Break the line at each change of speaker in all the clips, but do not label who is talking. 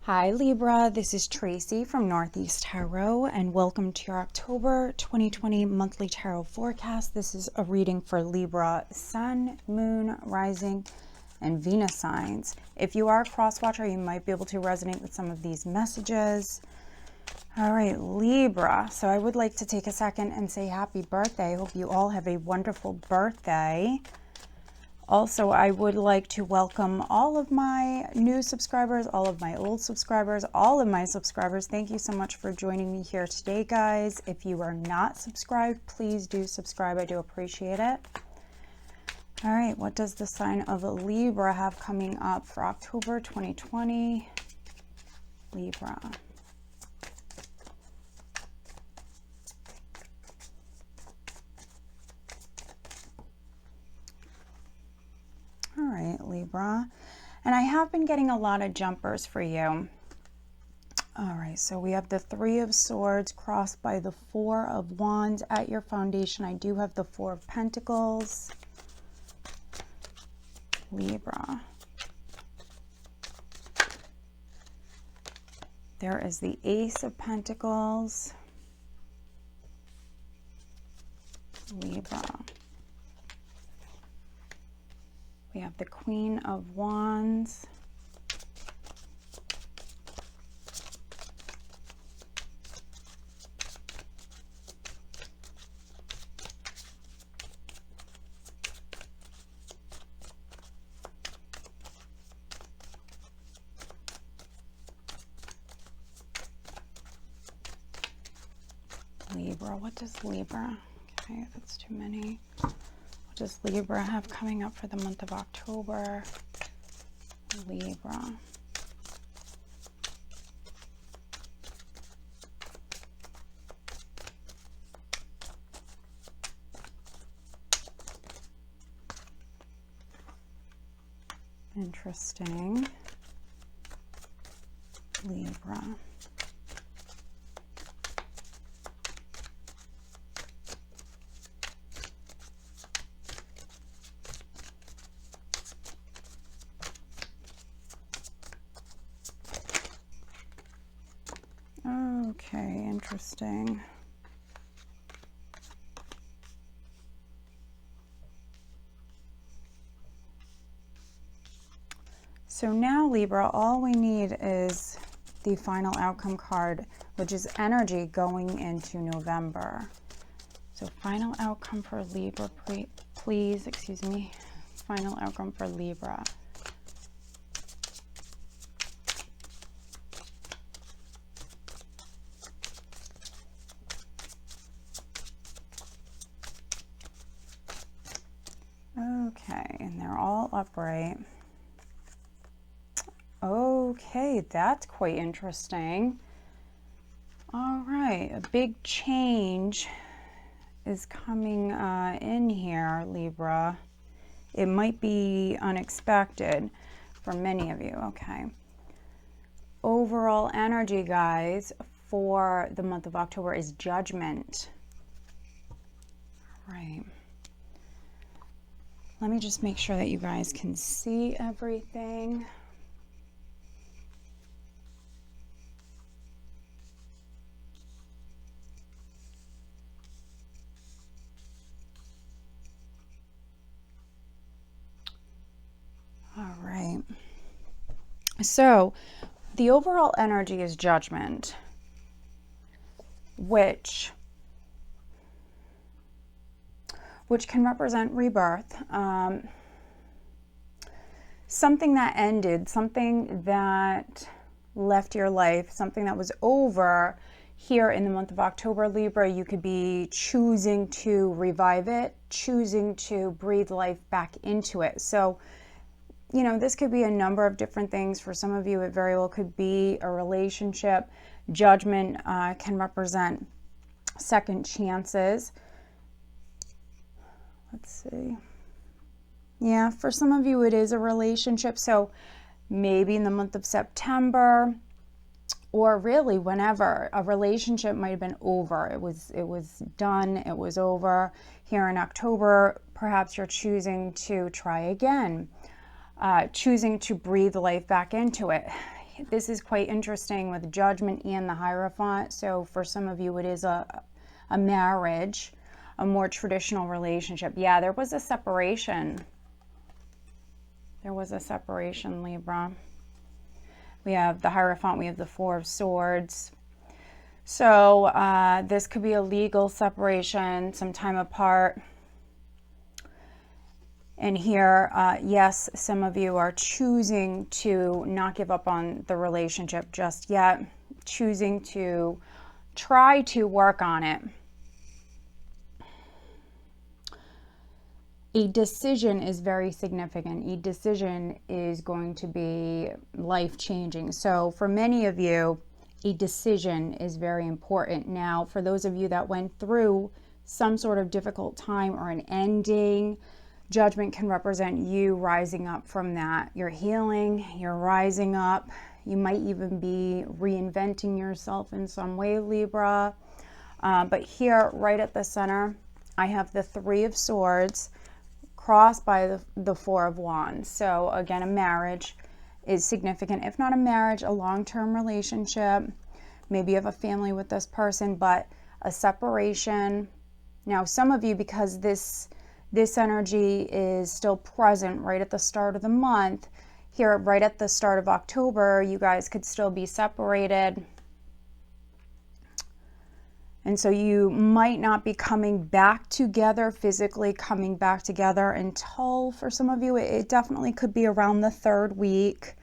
Hi Libra, this is Tracy from Northeast Tarot and welcome to your October 2020 monthly tarot forecast. This is a reading for Libra Sun, Moon, Rising, and Venus signs. If you are a cross-watcher, you might be able to resonate with some of these messages. All right, Libra. So I would like to take a second and say happy birthday. I hope you all have a wonderful birthday. Also, I would like to welcome all of my new subscribers, all of my old subscribers, all of my subscribers. Thank you so much for joining me here today, guys. If you are not subscribed, please do subscribe. I do appreciate it. All right, what does the sign of Libra have coming up for October 2020? Libra. All right, Libra. And I have been getting a lot of jumpers for you. All right, so we have the Three of Swords crossed by the Four of Wands. At your foundation, I do have the Four of Pentacles. Libra. There is the Ace of Pentacles. Libra. We have the Queen of Wands. Libra, what does Libra? Okay, that's too many. What does Libra have coming up for the month of October? Libra. Interesting. Libra. Okay, interesting. So now, Libra, all we need is the final outcome card, which is energy going into November. So final outcome for Libra, please, excuse me. Final outcome for Libra. Okay, and they're all upright. Okay, that's quite interesting. All right, a big change is coming in here, Libra. It might be unexpected for many of you, okay. Overall energy, guys, for the month of October is Judgment. All right. Let me just make sure that you guys can see everything. All right. So the overall energy is Judgment, which can represent rebirth, something that ended, something that left your life, something that was over. Here in the month of October, Libra, you could be choosing to revive it, choosing to breathe life back into it. So, you know, this could be a number of different things. For some of you, it very well could be a relationship. Judgment can represent second chances. Let's see. Yeah, for some of you, it is a relationship. So maybe in the month of September, or really whenever, a relationship might have been over. It was done. It was over. Here in October, perhaps you're choosing to try again, choosing to breathe life back into it. this is quite interesting with Judgment and the Hierophant. So for some of you, it is a marriage, a more traditional relationship. Yeah, there was a separation. There was a separation, Libra. We have the Hierophant, we have the Four of Swords. So this could be a legal separation, some time apart. And here, yes, some of you are choosing to not give up on the relationship just yet, choosing to try to work on it. A decision is very significant. A decision is going to be life-changing. So for many of you, a decision is very important. Now, for those of you that went through some sort of difficult time or an ending, Judgment can represent you rising up from that. You're healing, you're rising up. You might even be reinventing yourself in some way, Libra. But here, right at the center, I have the Three of Swords crossed by the Four of Wands. So again, a marriage is significant. If not a marriage, a long-term relationship. Maybe you have a family with this person, but a separation. Now, some of you, because this energy is still present right at the start of the month, here right at the start of October, you guys could still be separated. And so you might not be coming back together, physically coming back together until, for some of you, it definitely could be around the third week,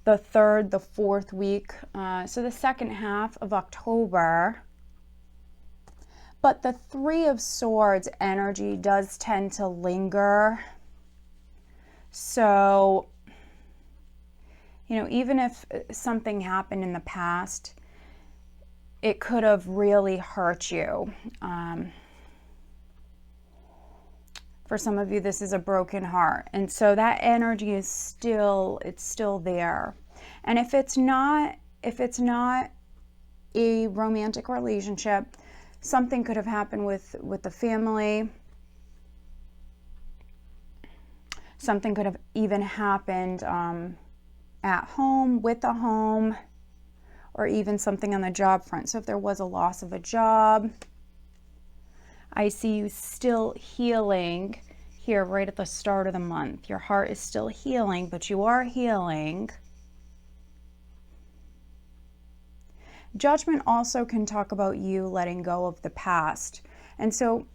the third, the fourth week. So the second half of October. But the Three of Swords energy does tend to linger. So, you know, even if something happened in the past, it could have really hurt you. For some of you, this is a broken heart. And so that energy is still, it's still there. And if it's not a romantic relationship, something could have happened with the family. Something could have even happened at home, with the home, or even something on the job front. So if there was a loss of a job, I see you still healing here right at the start of the month. Your heart is still healing, but you are healing. Judgment also can talk about you letting go of the past. And so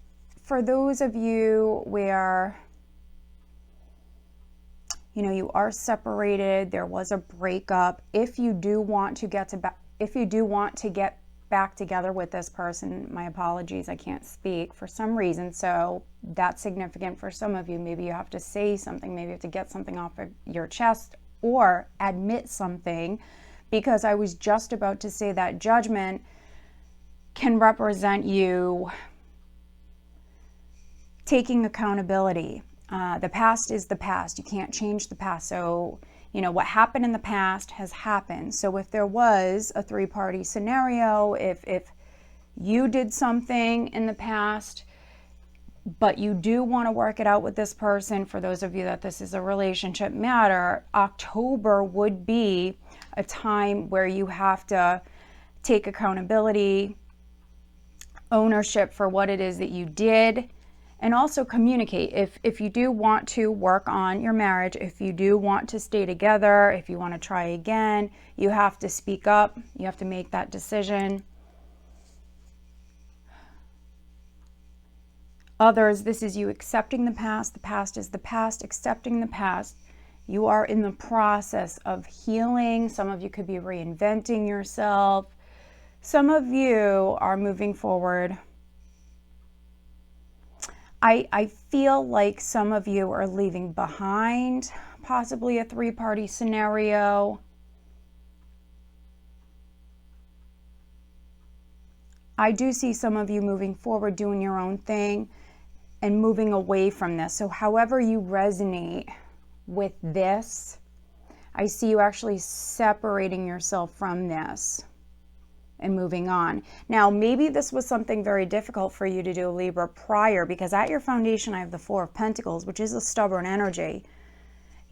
for those of you where, you know, you are separated, there was a breakup, if you do want to get back together with this person, my apologies, I can't speak for some reason. So that's significant for some of you. Maybe you have to say something, maybe you have to get something off of your chest or admit something. Because I was just about to say that Judgment can represent you taking accountability. The past is the past. You can't change the past. So, you know, what happened in the past has happened. So if there was a three-party scenario, if you did something in the past, but you do want to work it out with this person, for those of you that this is a relationship matter, October would be a time where you have to take accountability, ownership for what it is that you did, and also communicate. If you do want to work on your marriage, if you do want to stay together, if you want to try again, you have to speak up. You have to make that decision. Others, this is you accepting the past. The past is the past, accepting the past. You are in the process of healing. Some of you could be reinventing yourself. Some of you are moving forward. I feel like some of you are leaving behind possibly a three-party scenario. I do see some of you moving forward, doing your own thing and moving away from this. So however you resonate with this, I see you actually separating yourself from this and moving on. Now, maybe this was something very difficult for you to do, Libra, prior, because at your foundation, I have the Four of Pentacles, which is a stubborn energy.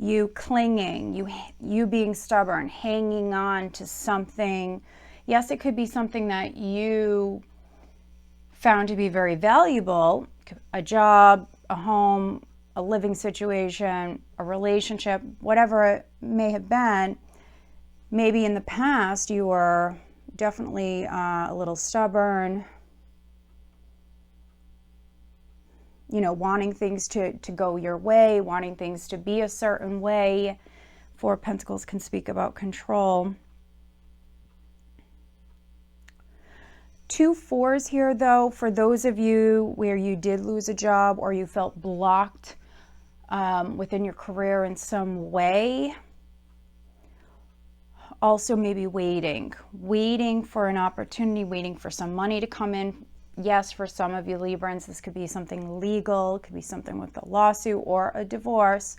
you clinging, you being stubborn, hanging on to something. Yes, it could be something that you found to be very valuable, a job, a home, a living situation, a relationship, whatever it may have been. Maybe in the past you were definitely a little stubborn, you know, wanting things to go your way, wanting things to be a certain way. Four of Pentacles can speak about control. 2 4s here, though, for those of you where you did lose a job or you felt blocked within your career in some way. Also maybe waiting for an opportunity, waiting for some money to come in. Yes, for some of you Librans, this could be something legal, it could be something with a lawsuit or a divorce.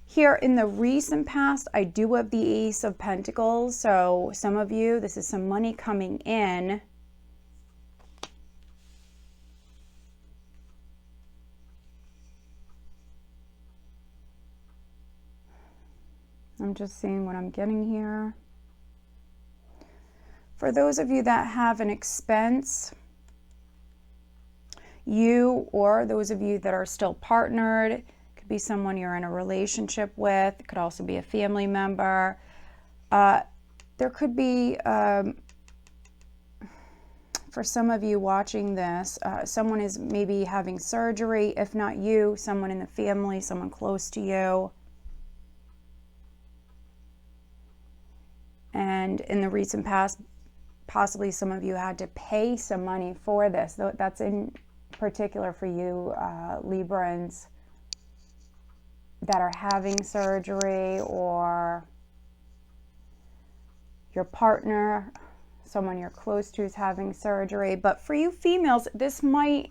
Here in the recent past, I do have the Ace of Pentacles. So some of you, this is some money coming in. I'm just seeing what I'm getting here. For those of you that have an expense, you or those of you that are still partnered, it could be someone you're in a relationship with, it could also be a family member. There could be, for some of you watching this, someone is maybe having surgery. If not you, someone in the family, someone close to you. And in the recent past, possibly some of you had to pay some money for this. That's in particular for you Librans that are having surgery, or your partner, someone you're close to is having surgery. But for you females, this might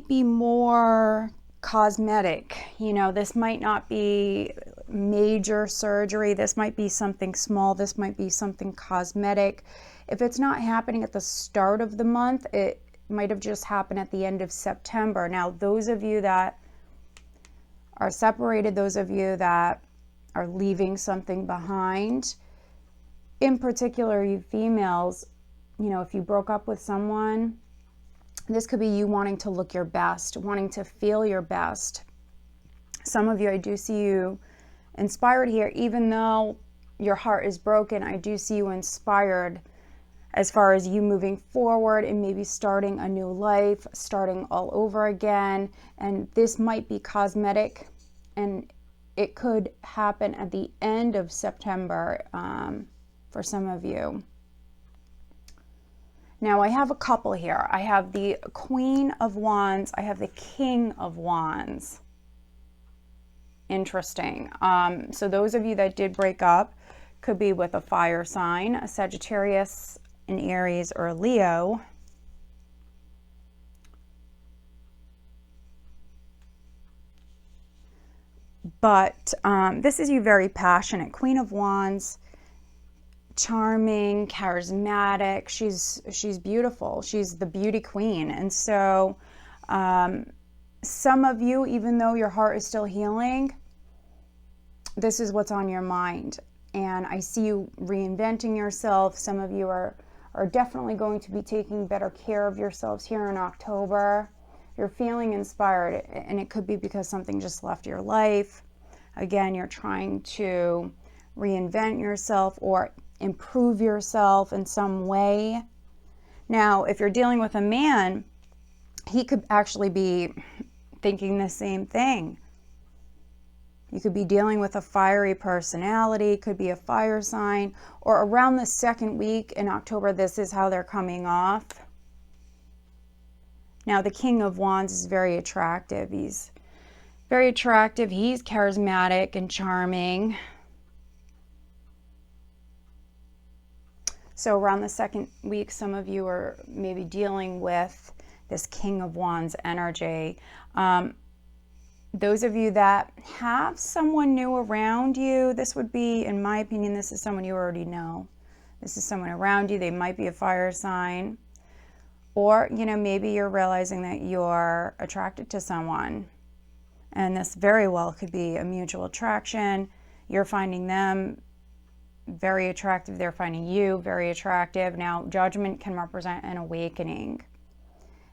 be more cosmetic. You know, this might not be major surgery. This might be something small. This might be something cosmetic. If it's not happening at the start of the month, it might have just happened at the end of September. Now, those of you that are separated, those of you that are leaving something behind, in particular you females, you know, if you broke up with someone, this could be you wanting to look your best, wanting to feel your best. Some of you, I do see you inspired here. Even though your heart is broken, I do see you inspired as far as you moving forward and maybe starting a new life, starting all over again. And this might be cosmetic, and it could happen at the end of September for some of you. Now I have a couple here. I have the Queen of Wands. I have the King of Wands. Interesting. So those of you that did break up could be with a fire sign, a Sagittarius, an Aries, or a Leo. But this is you very passionate. Queen of Wands, charming, charismatic. She's beautiful. She's the beauty queen. And so some of you, even though your heart is still healing, this is what's on your mind. And I see you reinventing yourself. Some of you are definitely going to be taking better care of yourselves here in October. You're feeling inspired, and it could be because something just left your life. Again, you're trying to reinvent yourself or improve yourself in some way. Now, if you're dealing with a man, he could actually be thinking the same thing. You could be dealing with a fiery personality, could be a fire sign, or around the second week in October, this is how they're coming off. Now, the King of Wands is very attractive. He's very attractive. He's charismatic and charming. So around the second week, some of you are maybe dealing with this King of Wands energy. Those of you that have someone new around you, this would be, in my opinion, this is someone you already know. This is someone around you. They might be a fire sign. Or, you know, maybe you're realizing that you're attracted to someone And this very well could be a mutual attraction. You're finding them very attractive. They're finding you very attractive. Now, Judgment can represent an awakening.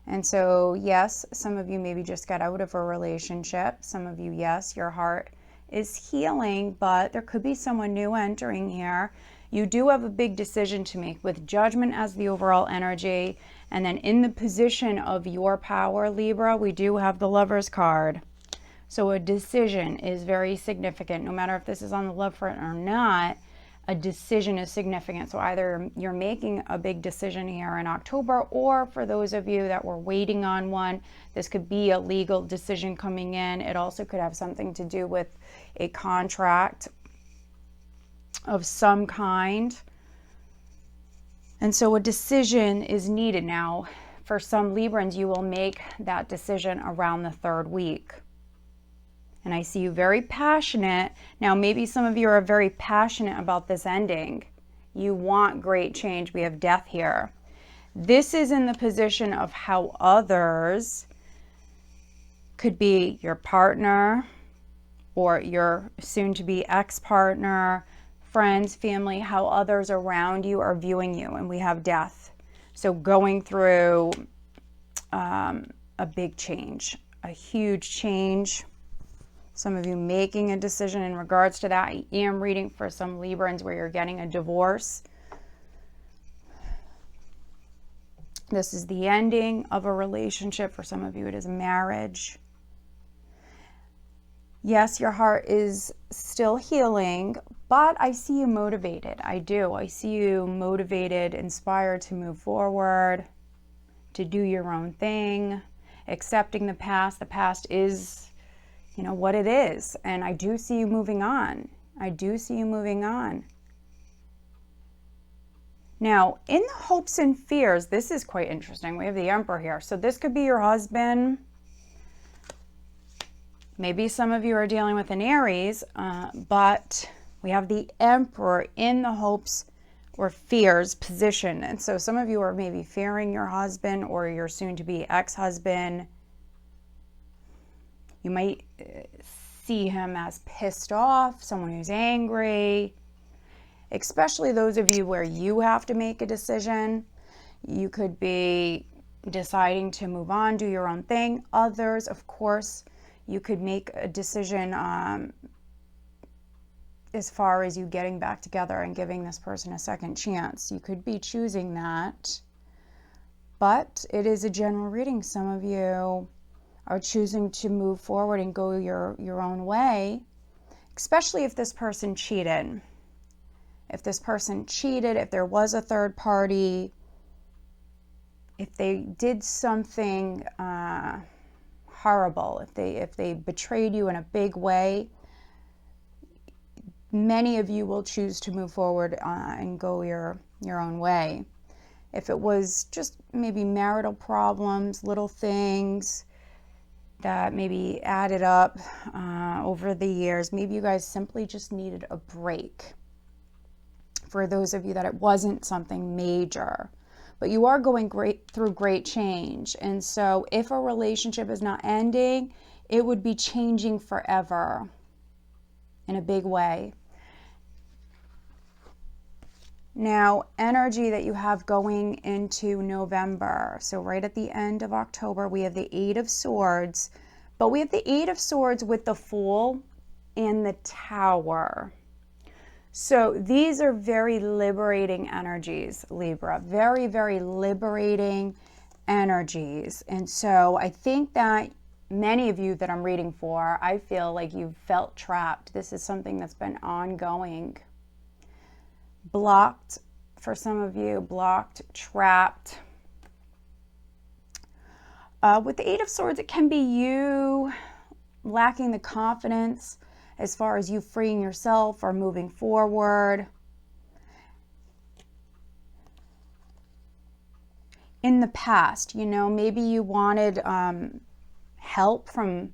And so, yes, some of you maybe just got out of a relationship. Some of you, yes, your heart is healing, but there could be someone new entering here. You do have a big decision to make with Judgment as the overall energy. And then in the position of your power, Libra, we do have the Lover's card. So a decision is very significant. No matter if this is on the love front or not, a decision is significant. So either you're making a big decision here in October, or for those of you that were waiting on one, this could be a legal decision coming in. It also could have something to do with a contract of some kind. And so a decision is needed. Now, for some Librans, you will make that decision around the 3rd week. And I see you very passionate. Now, maybe some of you are very passionate about this ending. You want great change. We have Death here. This is in the position of how others could be your partner or your soon-to-be ex-partner, friends, family, how others around you are viewing you. And we have Death. So going through a big change, a huge change. Some of you making a decision in regards to that. I am reading for some Librans where you're getting a divorce. This is the ending of a relationship. For some of you, it is marriage. Yes, your heart is still healing, but I see you motivated. I do. I see you motivated, inspired to move forward, to do your own thing, accepting the past. The past is, you know, what it is. And I do see you moving on. I do see you moving on. Now, in the hopes and fears, this is quite interesting. We have the Emperor here. So this could be your husband. Maybe some of you are dealing with an Aries, but we have the Emperor in the hopes or fears position. And so some of you are maybe fearing your husband or your soon-to-be ex-husband. You might see him as pissed off, someone who's angry, especially those of you where you have to make a decision. You could be deciding to move on, do your own thing. Others, of course, you could make a decision as far as you getting back together and giving this person a second chance. You could be choosing that, but it is a general reading. Some of you are choosing to move forward and go your own way, especially if this person cheated. If this person cheated, if there was a third party, if they did something horrible, if they betrayed you in a big way, many of you will choose to move forward and go your own way. If it was just maybe marital problems, little things that maybe added up over the years, maybe you guys simply just needed a break. For those of you that it wasn't something major, but you are going through great change. And so if a relationship is not ending, it would be changing forever in a big way. Now, energy that you have going into November. So right at the end of October, we have the 8 of Swords, but we have the 8 of Swords with the Fool and the Tower. So these are very liberating energies, Libra. Very, very liberating energies. And so I think that many of you that I'm reading for, I feel like you've felt trapped. This is something that's been ongoing. Blocked, for some of you, blocked, trapped. With the 8 of Swords, it can be you lacking the confidence as far as you freeing yourself or moving forward. In the past, you know, maybe you wanted help from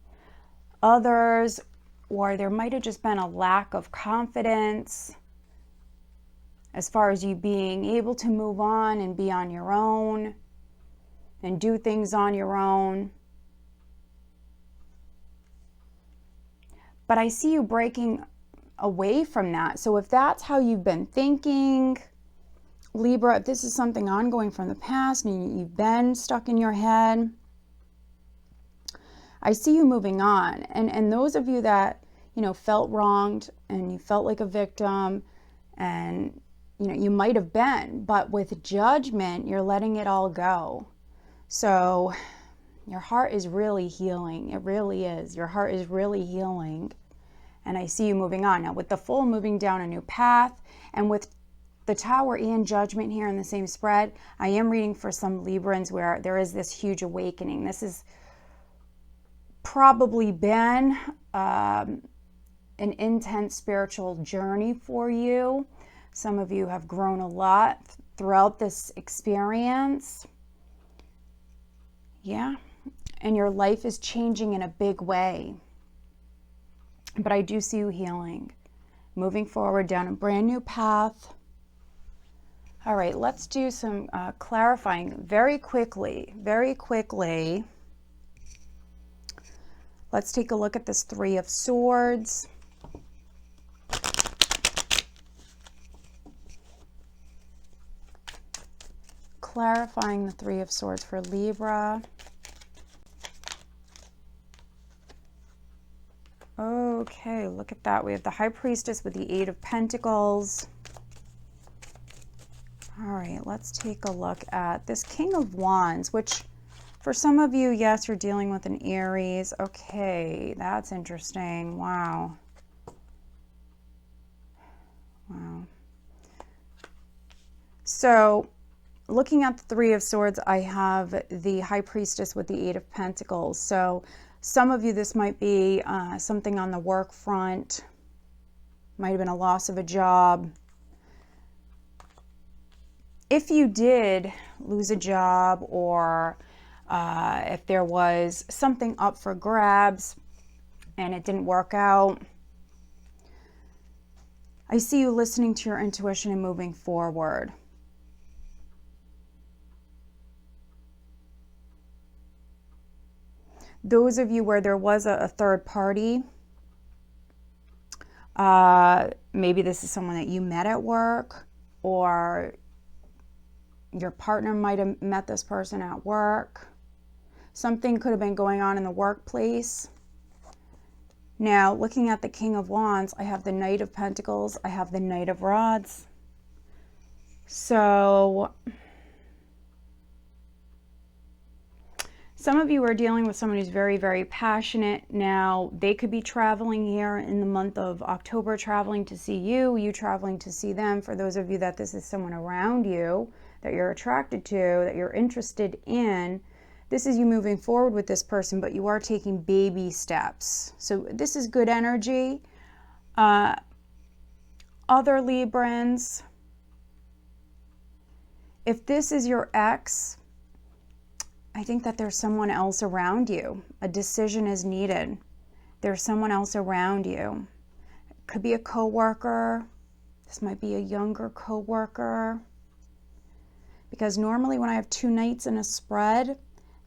others, or there might have just been a lack of confidence as far as you being able to move on and be on your own and do things on your own. But I see you breaking away from that. So if that's how you've been thinking, Libra, if this is something ongoing from the past and you've been stuck in your head, I see you moving on. And those of you that, you know, felt wronged and you felt like a victim, and, you know, you might have been, but with judgment, you're letting it all go. So your heart is really healing. It really is. Your heart is really healing. And I see you moving on. Now, with the Fool moving down a new path, and with the Tower and Judgment here in the same spread, I am reading for some Librans where there is this huge awakening. This has probably been an intense spiritual journey for you. Some of you have grown a lot throughout this experience. Yeah. And your life is changing in a big way. But I do see you healing, moving forward down a brand new path. All right, let's do some clarifying very quickly, very quickly. Let's take a look at this Three of Swords. Clarifying the Three of Swords for Libra. Okay, look at that. We have the High Priestess with the Eight of Pentacles. All right, let's take a look at this King of Wands, which for some of you, yes, you're dealing with an Aries. Okay, that's interesting. Wow. Wow. So looking at the Three of Swords, I have the High Priestess with the Eight of Pentacles. So some of you, this might be something on the work front, might have been a loss of a job. If you did lose a job, or if there was something up for grabs and it didn't work out, I see you listening to your intuition and moving forward. Those of you where there was a third party, maybe this is someone that you met at work, or your partner might have met this person at work. Something could have been going on in the workplace. Now, looking at the King of Wands, I have the Knight of Pentacles, I have the Knight of Rods. So some of you are dealing with someone who's very, very passionate. Now, they could be traveling here in the month of October, traveling to see you, you traveling to see them. For those of you that this is someone around you that you're attracted to, that you're interested in, this is you moving forward with this person, but you are taking baby steps. So this is good energy. Other Librans, if this is your ex, I think that there's someone else around you. A decision is needed. There's someone else around you. It could be a coworker. This might be a younger coworker. Because normally when I have two knights in a spread,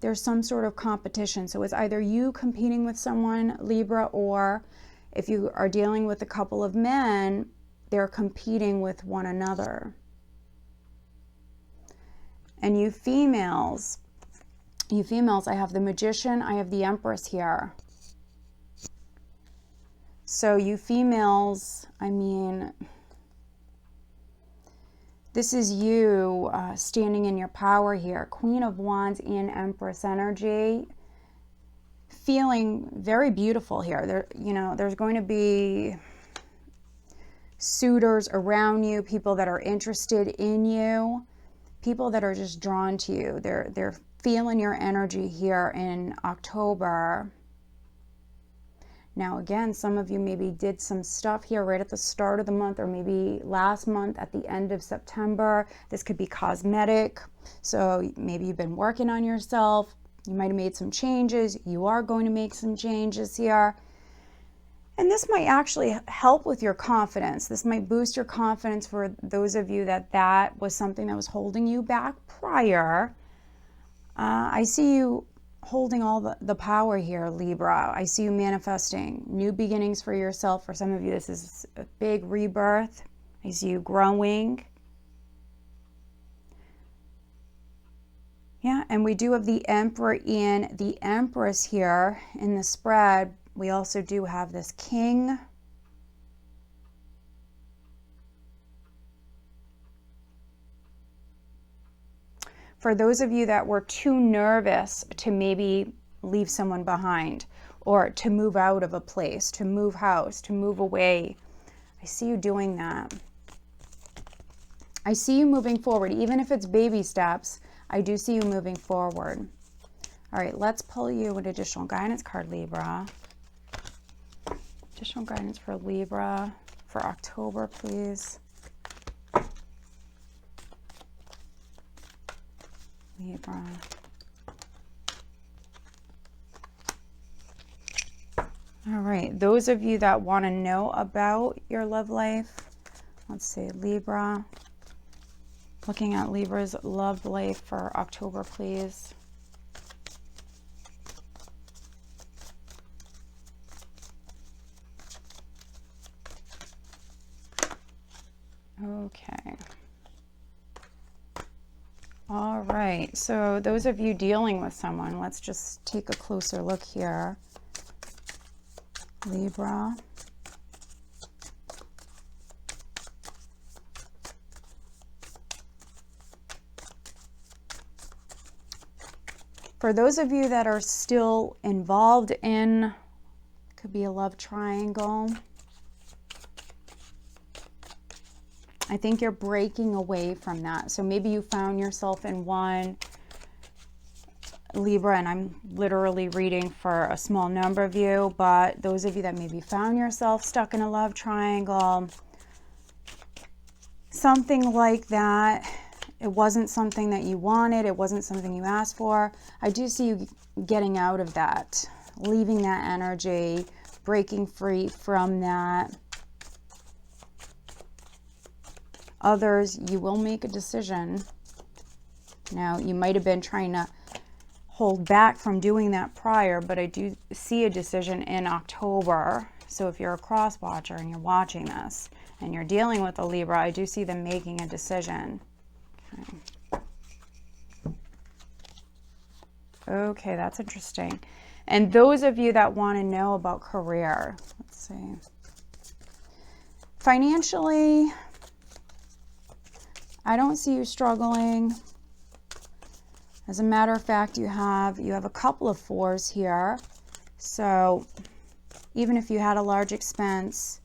there's some sort of competition. So it's either you competing with someone, Libra, or if you are dealing with a couple of men, they're competing with one another. And you females, I have the Magician, I have the Empress here. So you females, I mean, this is you standing in your power here. Queen of Wands in Empress energy. Feeling very beautiful here. There, you know, there's going to be suitors around you, people that are interested in you, people that are just drawn to you. They're feeling your energy here in October. Now, again, some of you maybe did some stuff here right at the start of the month, or maybe last month at the end of September. This could be cosmetic. So maybe you've been working on yourself. You might have made some changes. You are going to make some changes here. And this might actually help with your confidence. This might boost your confidence for those of you that was something that was holding you back prior. I see you holding all the power here, Libra. I see you manifesting new beginnings for yourself. For some of you, this is a big rebirth. I see you growing. Yeah, and we do have the Emperor and the Empress here in the spread. We also do have this King. For those of you that were too nervous to maybe leave someone behind, or to move out of a place, to move house, to move away, I see you doing that. I see you moving forward, even if it's baby steps. I do see you moving forward. All right, let's pull you an additional guidance card, Libra. Additional guidance for Libra for October, please. Libra. All right, those of you that want to know about your love life, let's see, Libra. Looking at Libra's love life for October, please. Okay. All right, so those of you dealing with someone, let's just take a closer look here. Libra. For those of you that are still involved in, could be a love triangle. I think you're breaking away from that. So maybe you found yourself in one, Libra, and I'm literally reading for a small number of you, but those of you that maybe found yourself stuck in a love triangle, something like that. It wasn't something that you wanted. It wasn't something you asked for. I do see you getting out of that, leaving that energy, breaking free from that. Others, you will make a decision. Now, you might have been trying to hold back from doing that prior, but I do see a decision in October. So if you're a cross watcher and you're watching this and you're dealing with a Libra, I do see them making a decision. Okay, that's interesting. And those of you that want to know about career, let's see. Financially, I don't see you struggling. As a matter of fact, you have a couple of 4s here. So even if you had a large expense,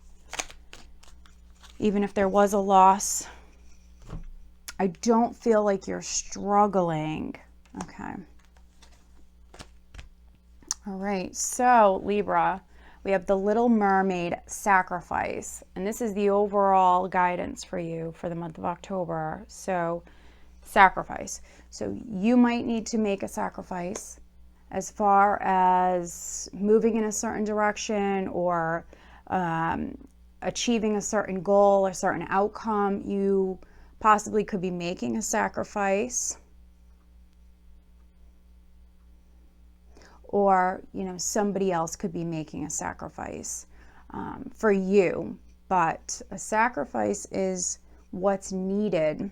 even if there was a loss, I don't feel like you're struggling. Okay. All right, so Libra, we have the Little Mermaid sacrifice, and this is the overall guidance for you for the month of October. So sacrifice. So you might need to make a sacrifice as far as moving in a certain direction or achieving a certain goal, a certain outcome. You possibly could be making a sacrifice, or somebody else could be making a sacrifice for you. But a sacrifice is what's needed.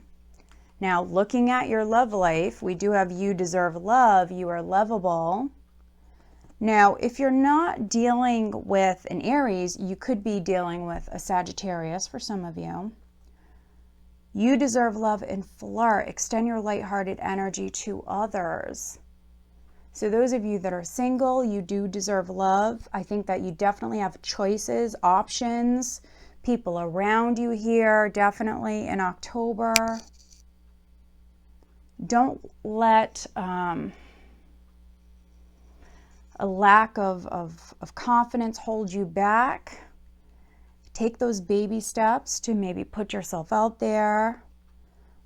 Now, looking at your love life, we do have you deserve love. You are lovable. Now, if you're not dealing with an Aries, you could be dealing with a Sagittarius for some of you. You deserve love and flirt. Extend your lighthearted energy to others. So those of you that are single, you do deserve love. I think that you definitely have choices, options, people around you here, definitely in October. Don't let a lack of confidence hold you back. Take those baby steps to maybe put yourself out there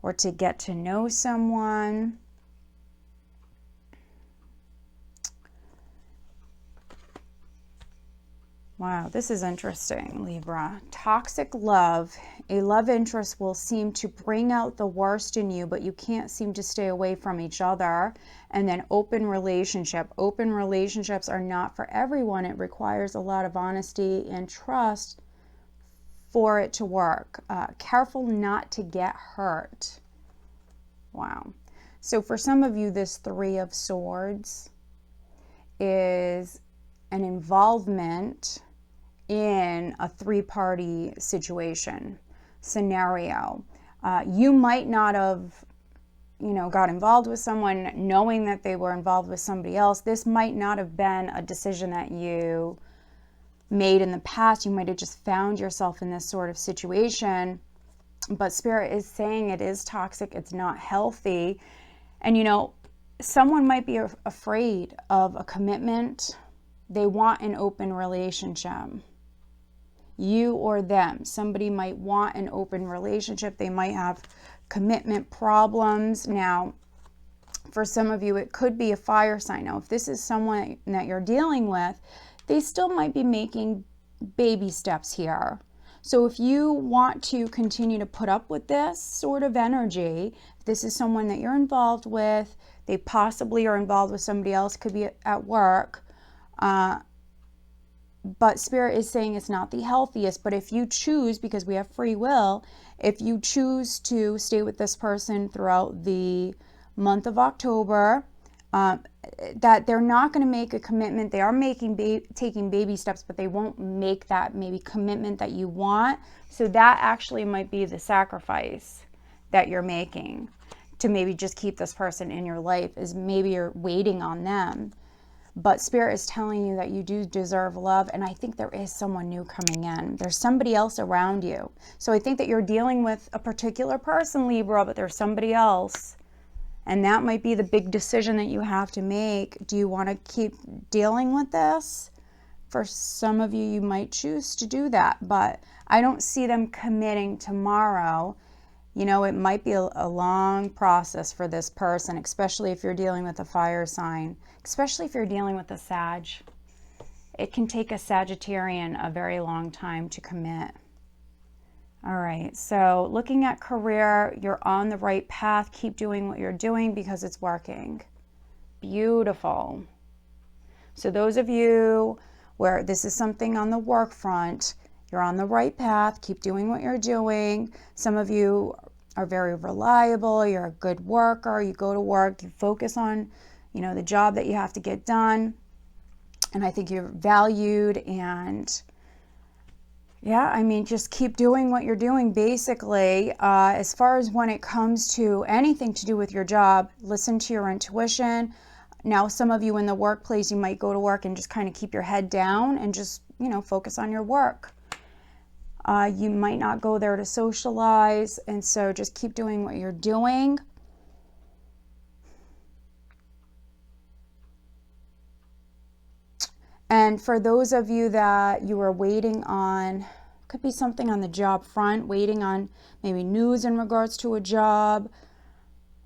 or to get to know someone. Wow, this is interesting, Libra. Toxic love. A love interest will seem to bring out the worst in you, but you can't seem to stay away from each other. And then open relationship. Open relationships are not for everyone. It requires a lot of honesty and trust for it to work. Careful not to get hurt. Wow. So for some of you, this Three of Swords is an involvement in a three-party situation, scenario. You might not have, got involved with someone knowing that they were involved with somebody else. This might not have been a decision that you made in the past. You might have just found yourself in this sort of situation. But Spirit is saying it is toxic. It's not healthy. And, someone might be afraid of a commitment. They want an open relationship. You or them. Somebody might want an open relationship. They might have commitment problems. Now, for some of you, it could be a fire sign. Now, if this is someone that you're dealing with, they still might be making baby steps here. So if you want to continue to put up with this sort of energy, if this is someone that you're involved with, they possibly are involved with somebody else, could be at work, but Spirit is saying it's not the healthiest. But if you choose, because we have free will, if you choose to stay with this person throughout the month of October, that they're not going to make a commitment. They are taking baby steps, but they won't make that maybe commitment that you want. So that actually might be the sacrifice that you're making to maybe just keep this person in your life, is maybe you're waiting on them. But Spirit is telling you that you do deserve love. And I think there is someone new coming in. There's somebody else around you. So I think that you're dealing with a particular person, Libra, but there's somebody else. And that might be the big decision that you have to make. Do you want to keep dealing with this? For some of you, you might choose to do that. But I don't see them committing tomorrow. It might be a long process for this person, especially if you're dealing with a fire sign, especially if you're dealing with a Sag. It can take a Sagittarian a very long time to commit. All right, so looking at career, you're on the right path. Keep doing what you're doing because it's working. Beautiful. So those of you where this is something on the work front, you're on the right path. Keep doing what you're doing. Some of you are very reliable. You're a good worker. You go to work. You focus on, the job that you have to get done. And I think you're valued. And yeah, just keep doing what you're doing. Basically, as far as when it comes to anything to do with your job, listen to your intuition. Now, some of you in the workplace, you might go to work and just kind of keep your head down and just, focus on your work. You might not go there to socialize, and so just keep doing what you're doing. And for those of you that you are waiting on, could be something on the job front, waiting on maybe news in regards to a job,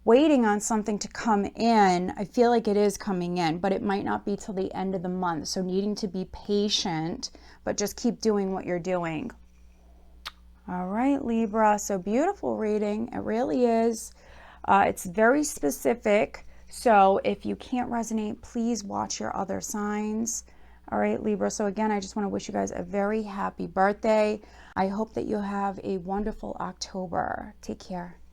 waiting on something to come in. I feel like it is coming in, but it might not be till the end of the month. So needing to be patient, but just keep doing what you're doing. All right, Libra. So beautiful reading. It really is. It's very specific. So if you can't resonate, please watch your other signs. All right, Libra. So again, I just want to wish you guys a very happy birthday. I hope that you'll have a wonderful October. Take care.